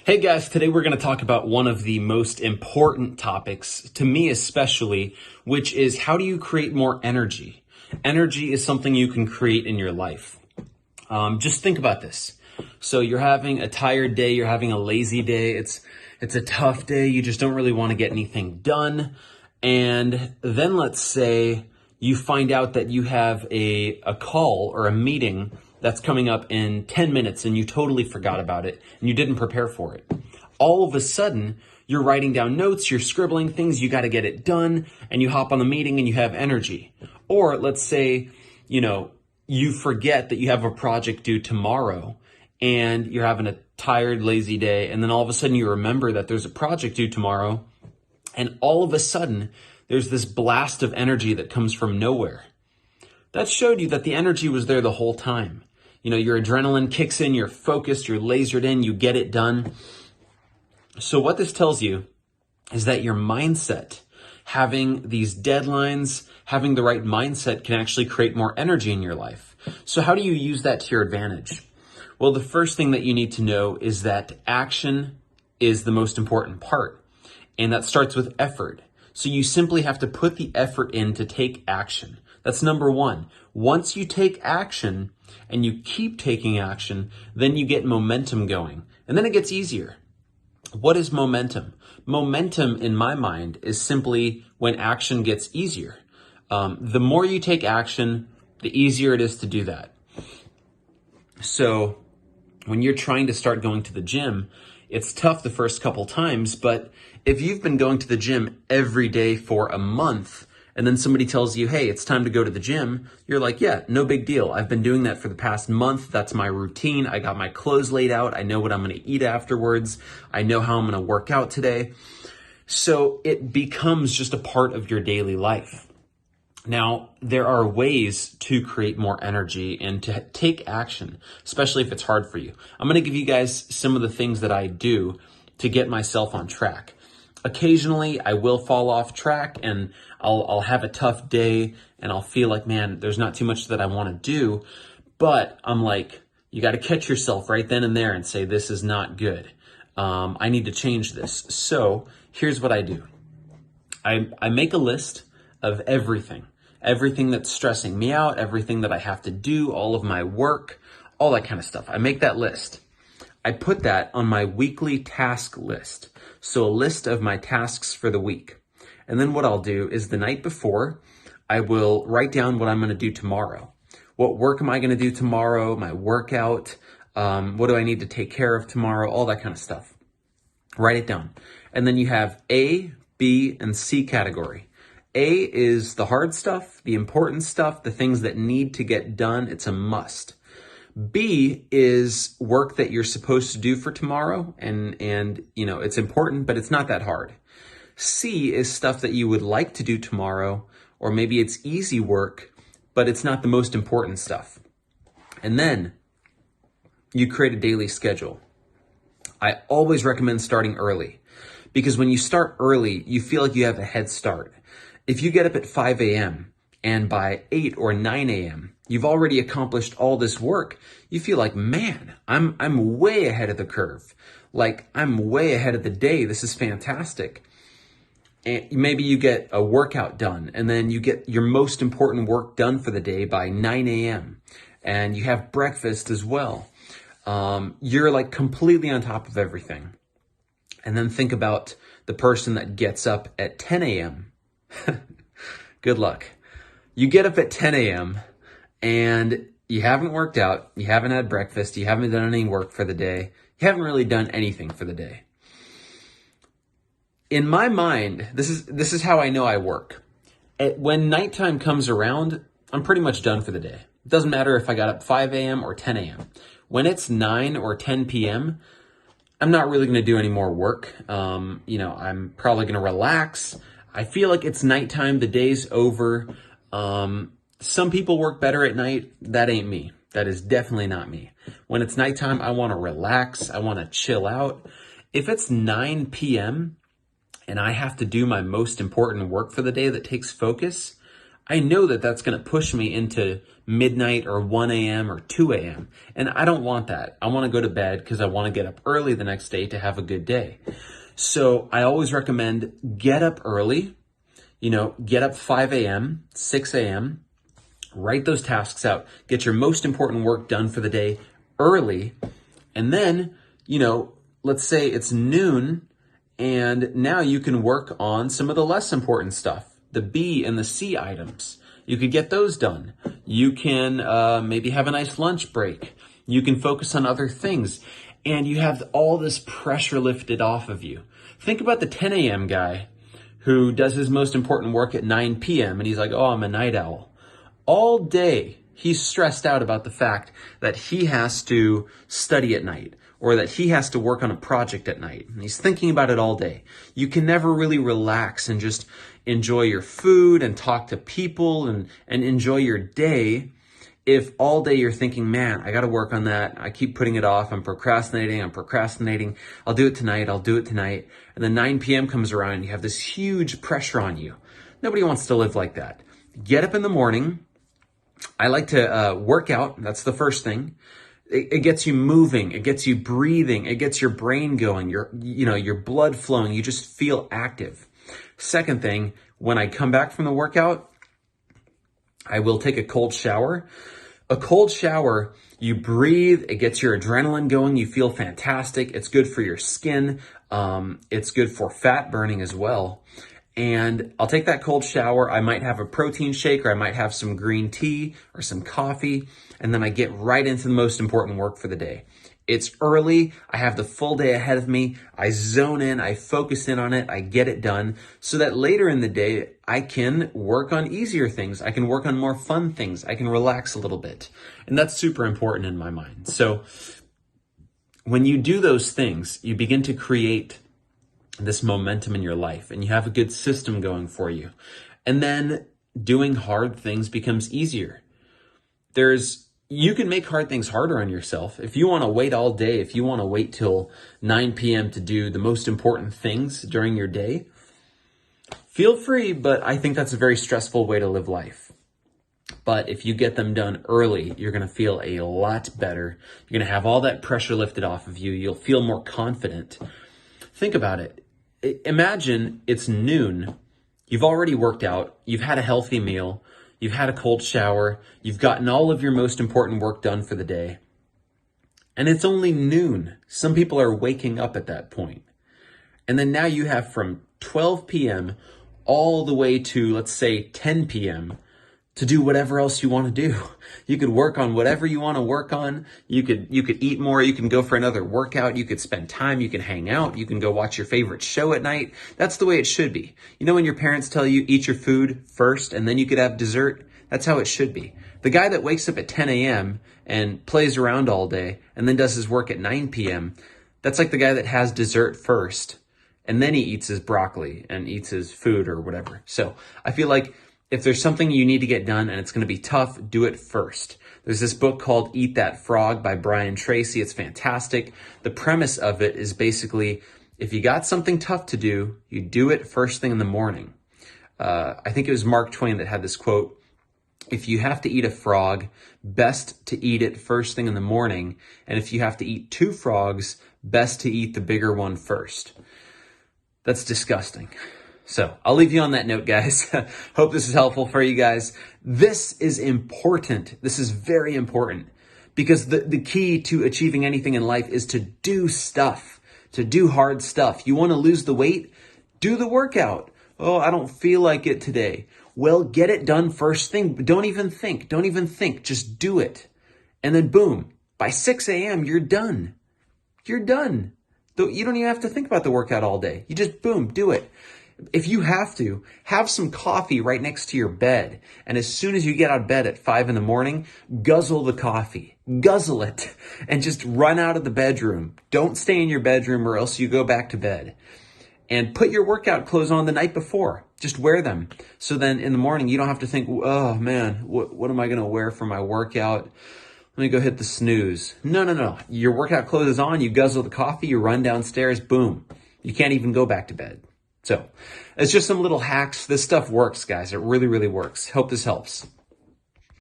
Hey guys, today we're going to talk about one of the most important topics, to me especially, which is how do you create more energy? Energy is something you can create in your life. Just think about this. So you're having a tired day, you're having a lazy day, it's a tough day, you just don't really want to get anything done. And then let's say you find out that you have a call or a meeting that's coming up in 10 minutes and you totally forgot about it and you didn't prepare for it. All of a sudden, you're writing down notes, you're scribbling things, you got to get it done, and you hop on the meeting and you have energy. Or let's say, you forget that you have a project due tomorrow and you're having a tired, lazy day, and then all of a sudden you remember that there's a project due tomorrow, and all of a sudden there's this blast of energy that comes from nowhere. That showed you that the energy was there the whole time. Your adrenaline kicks in, you're focused, you're lasered in, you get it done. So what this tells you is that your mindset, having these deadlines, having the right mindset can actually create more energy in your life. So how do you use that to your advantage? Well, the first thing that you need to know is that action is the most important part. And that starts with effort. So you simply have to put the effort in to take action. That's number one. Once you take action and you keep taking action, then you get momentum going. And then it gets easier. What is momentum? Momentum, in my mind, is simply when action gets easier. The more you take action, the easier it is to do that. So when you're trying to start going to the gym, it's tough the first couple times, but if you've been going to the gym every day for a month, and then somebody tells you, hey, it's time to go to the gym, you're like, yeah, no big deal. I've been doing that for the past month. That's my routine. I got my clothes laid out. I know what I'm going to eat afterwards. I know how I'm going to work out today. So it becomes just a part of your daily life. Now, there are ways to create more energy and to take action, especially if it's hard for you. I'm going to give you guys some of the things that I do to get myself on track. Occasionally, I will fall off track and I'll have a tough day and I'll feel like, man, there's not too much that I want to do. But I'm like, you got to catch yourself right then and there and say, this is not good. I need to change this. So here's what I do. I make a list of everything that's stressing me out, everything that I have to do, all of my work, all that kind of stuff. I make that list. I put that on my weekly task list. So a list of my tasks for the week. And then what I'll do is the night before, I will write down what I'm going to do tomorrow. What work am I going to do tomorrow? My workout. What do I need to take care of tomorrow? All that kind of stuff. Write it down. And then you have A, B, and C category. A is the hard stuff, the important stuff, the things that need to get done. It's a must. B is work that you're supposed to do for tomorrow and it's important, but it's not that hard. C is stuff that you would like to do tomorrow, or maybe it's easy work, but it's not the most important stuff. And then you create a daily schedule. I always recommend starting early because when you start early, you feel like you have a head start. If you get up at 5 a.m. and by 8 or 9 a.m., you've already accomplished all this work, you feel like, man, I'm way ahead of the curve. Like, I'm way ahead of the day. This is fantastic. And maybe you get a workout done, and then you get your most important work done for the day by 9 a.m. And you have breakfast as well. You're like completely on top of everything. And then think about the person that gets up at 10 a.m. Good luck. You get up at 10 a.m. and you haven't worked out, you haven't had breakfast, you haven't done any work for the day, you haven't really done anything for the day. In my mind, this is how I know I work. When nighttime comes around, I'm pretty much done for the day. It doesn't matter if I got up 5 a.m. or 10 a.m. When it's 9 or 10 p.m., I'm not really going to do any more work. I'm probably going to relax. I feel like it's nighttime, the day's over. Some people work better at night. That ain't me. That is definitely not me. When it's nighttime, I want to relax. I want to chill out. If it's 9 p.m. and I have to do my most important work for the day that takes focus, I know that that's going to push me into midnight or 1 a.m. or 2 a.m. And I don't want that. I want to go to bed because I want to get up early the next day to have a good day. So I always recommend get up early, get up 5 a.m., 6 a.m., write those tasks out, get your most important work done for the day early. And then, let's say it's noon and now you can work on some of the less important stuff, the B and the C items. You could get those done. You can maybe have a nice lunch break. You can focus on other things. And you have all this pressure lifted off of you. Think about the 10 a.m. guy who does his most important work at 9 p.m. and he's like, oh, I'm a night owl. All day, he's stressed out about the fact that he has to study at night or that he has to work on a project at night. And he's thinking about it all day. You can never really relax and just enjoy your food and talk to people and enjoy your day if all day you're thinking, man, I got to work on that. I keep putting it off. I'm procrastinating. I'll do it tonight. And then 9 p.m. comes around and you have this huge pressure on you. Nobody wants to live like that. Get up in the morning. I like to work out. That's the first thing. It gets you moving. It gets you breathing. It gets your brain going. Your blood flowing. You just feel active. Second thing, when I come back from the workout, I will take a cold shower. A cold shower, you breathe, it gets your adrenaline going, you feel fantastic. It's good for your skin. It's good for fat burning as well. And I'll take that cold shower. I might have a protein shake or I might have some green tea or some coffee. And then I get right into the most important work for the day. It's early. I have the full day ahead of me. I zone in, I focus in on it, I get it done so that later in the day, I can work on easier things. I can work on more fun things. I can relax a little bit. And that's super important in my mind. So when you do those things, you begin to create this momentum in your life and you have a good system going for you. And then doing hard things becomes easier. You can make hard things harder on yourself. If you want to wait all day, if you want to wait till 9 p.m. to do the most important things during your day, feel free, but I think that's a very stressful way to live life. But if you get them done early, you're going to feel a lot better. You're going to have all that pressure lifted off of you. You'll feel more confident. Think about it. Imagine it's noon. You've already worked out. You've had a healthy meal. You've had a cold shower. You've gotten all of your most important work done for the day. And it's only noon. Some people are waking up at that point. And then now you have from 12 p.m. all the way to, let's say, 10 p.m. to do whatever else you want to do. You could work on whatever you want to work on. You could eat more. You can go for another workout. You could spend time. You can hang out. You can go watch your favorite show at night. That's the way it should be. When your parents tell you eat your food first and then you could have dessert, that's how it should be. The guy that wakes up at 10 a.m. and plays around all day and then does his work at 9 p.m., that's like the guy that has dessert first and then he eats his broccoli and eats his food or whatever. So I feel like if there's something you need to get done and it's going to be tough, do it first. There's this book called Eat That Frog by Brian Tracy. It's fantastic. The premise of it is basically, if you got something tough to do, you do it first thing in the morning. I think it was Mark Twain that had this quote, if you have to eat a frog, best to eat it first thing in the morning. And if you have to eat 2 frogs, best to eat the bigger one first. That's disgusting. So I'll leave you on that note, guys. Hope this is helpful for you guys. This is important. This is very important because the key to achieving anything in life is to do stuff, to do hard stuff. You want to lose the weight? Do the workout. Oh, I don't feel like it today. Well, get it done first thing. Don't even think. Just do it. And then boom, by 6 a.m., you're done. You're done. You don't even have to think about the workout all day. You just boom, do it. If you have to, have some coffee right next to your bed. And as soon as you get out of bed at 5 in the morning, guzzle the coffee. Guzzle it. And just run out of the bedroom. Don't stay in your bedroom or else you go back to bed. And put your workout clothes on the night before. Just wear them. So then in the morning, you don't have to think, oh man, what am I going to wear for my workout? Let me go hit the snooze. No. Your workout clothes is on. You guzzle the coffee. You run downstairs. Boom. You can't even go back to bed. So it's just some little hacks. This stuff works, guys. It really, really works. Hope this helps.